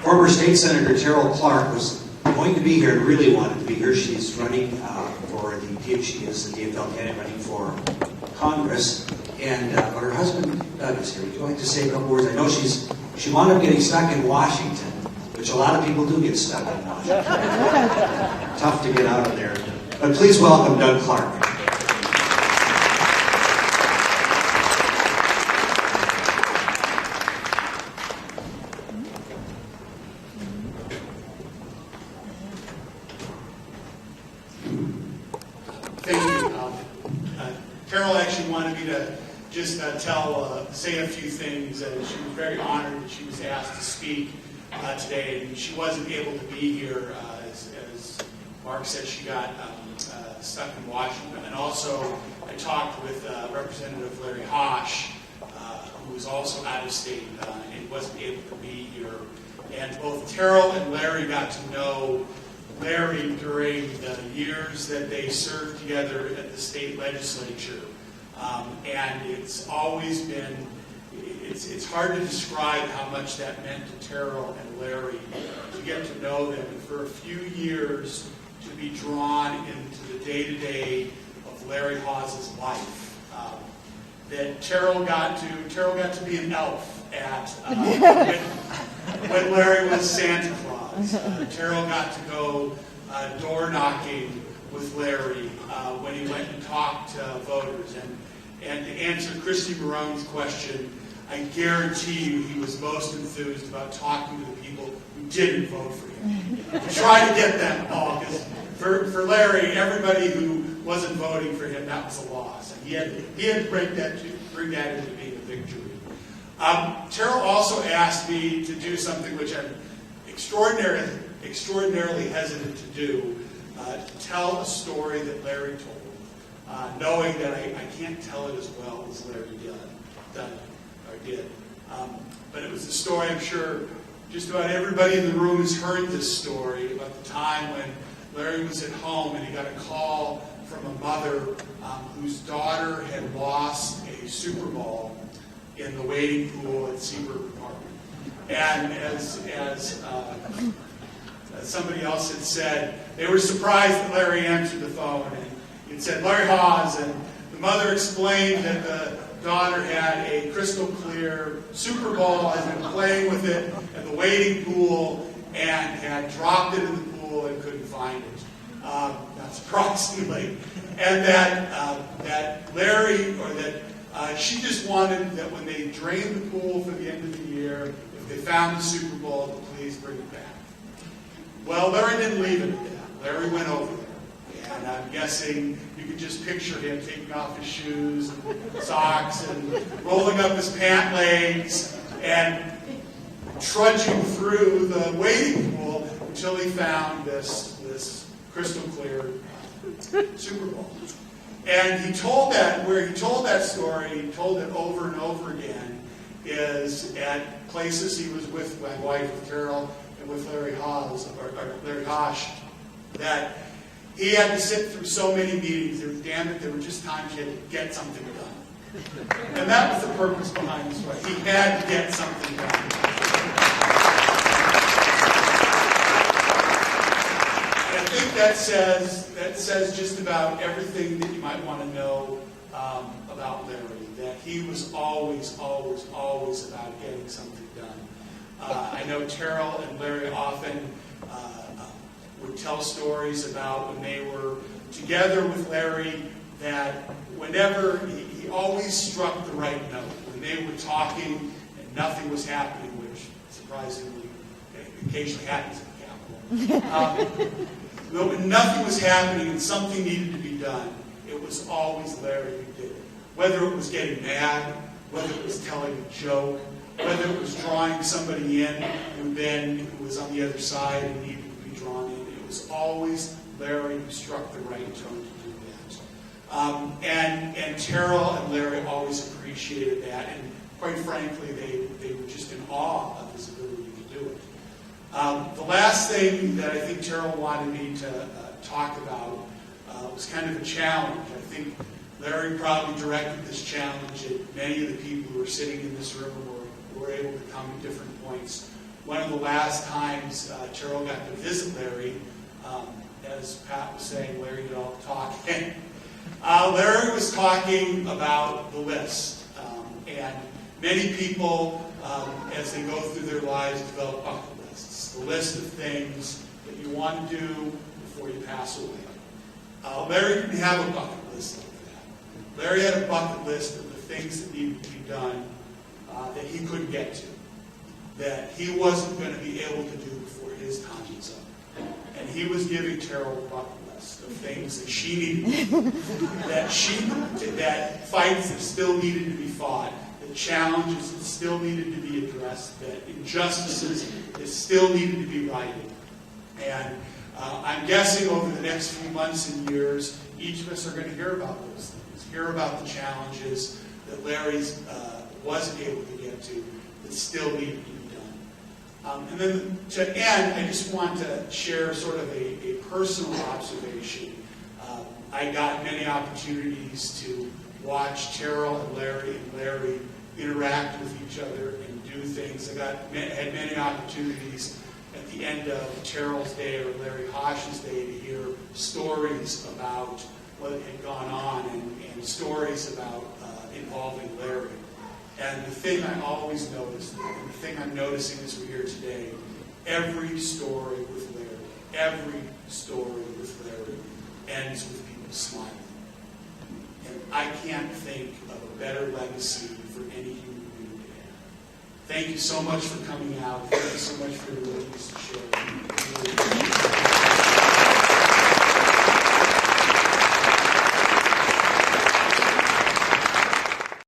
Former State Senator Terrell Clark was going to be here and really wanted to be here. She's running for the she is the DFL candidate running for Congress, and but her husband Doug is here. Would you like to say a couple words? I know she wound up getting stuck in Washington, which a lot of people do get stuck in Washington. Tough to get out of there. But please welcome Doug Clark. Thank you. Carol actually wanted me to just say a few things. She was very honored that she was asked to speak today, and she wasn't able to be here. As Mark said, she got stuck in Washington. And also, I talked with Representative Larry Haws, who was also out of state and wasn't able to be here. And both Terrell and Larry got to know Larry during the years that they served together at the state legislature. And it's always been, it's hard to describe how much that meant to Terrell and Larry to get to know them, and for a few years to be drawn into the day-to-day of Larry Hawes' life. That Terrell got to be an elf at when Larry was Santa Claus. Terrell got to go door knocking with Larry when he went and talked to voters. And to answer Christy Marone's question, I guarantee you he was most enthused about talking to the people who didn't vote for him. To try to get them all. Because for Larry, everybody who wasn't voting for him, that was a loss. And he had to bring that into being a victory. Terrell also asked me to do something which I'm extraordinarily hesitant to do, tell a story that Larry told, knowing that I can't tell it as well as Larry did. But it was a story I'm sure just about everybody in the room has heard this story about the time when Larry was at home and he got a call from a mother whose daughter had lost a Super Bowl in the wading pool at Seabrook Apartment. And as somebody else had said, they were surprised that Larry answered the phone, and it said Larry Haws, and the mother explained that the daughter had a crystal clear Super Bowl, had been playing with it at the wading pool, and had dropped it in the pool and couldn't find it, not surprisingly. And that Larry, or that she just wanted that when they drained the pool for the end of the year, if they found the Super Bowl, to please bring it back. Well, Larry didn't leave it at that. Larry went over there. And I'm guessing you could just picture him taking off his shoes and socks and rolling up his pant legs and trudging through the wading pool until he found this crystal clear Super Bowl. And he told that, where he told that story, he told it over and over again, is at places he was with my wife, Carol, and with Larry Haws, that he had to sit through so many meetings. There were just times he had to get something done. And that was the purpose behind the story. He had to get something done. I think that says just about everything that you might want to know about Larry. That he was always about getting something done. I know Terrell and Larry often would tell stories about when they were together with Larry, that whenever he always struck the right note. When they were talking and nothing was happening, which surprisingly occasionally happens in the Capitol. But when nothing was happening and something needed to be done, it was always Larry who did it. Whether it was getting mad, whether it was telling a joke, whether it was drawing somebody in who was on the other side and needed to be drawn in, it was always Larry who struck the right tone to do that. And Terrell and Larry always appreciated that, and quite frankly, they were just in awe of his ability to do it. The last thing that I think Terrell wanted me to talk about was kind of a challenge. I think Larry probably directed this challenge at many of the people who are sitting in this room or were able to come at different points. one of the last times Terrell got to visit Larry, as Pat was saying, Larry did all the talking. Larry was talking about the list. And many people, as they go through their lives, develop bucket lists. The list of things that you want to do before you pass away. Larry didn't have a bucket list like that. Larry had a bucket list of the things that needed to be done that he couldn't get to, that he wasn't going to be able to do before his time was up. And he was giving Terrell a bucket list of things that she needed to do, that fights that still needed to be fought, that challenges that still needed to be addressed, that injustices that still needed to be righted. And I'm guessing over the next few months and years, each of us are going to hear about those things, hear about the challenges that Larry's wasn't able to get to, that still needed to be done. And then to end, I just want to share sort of a personal observation. I got many opportunities to watch Terrell and Larry interact with each other and do things. Had many opportunities at the end of Terrell's day or Larry Haws's day to hear stories about what had gone on and stories about involving Larry. And the thing I always noticed, and the thing I'm noticing as we're here today, every story with Larry ends with people smiling. And I can't think of a better legacy for any human being to have. Thank you so much for coming out. Thank you so much for your willingness to share.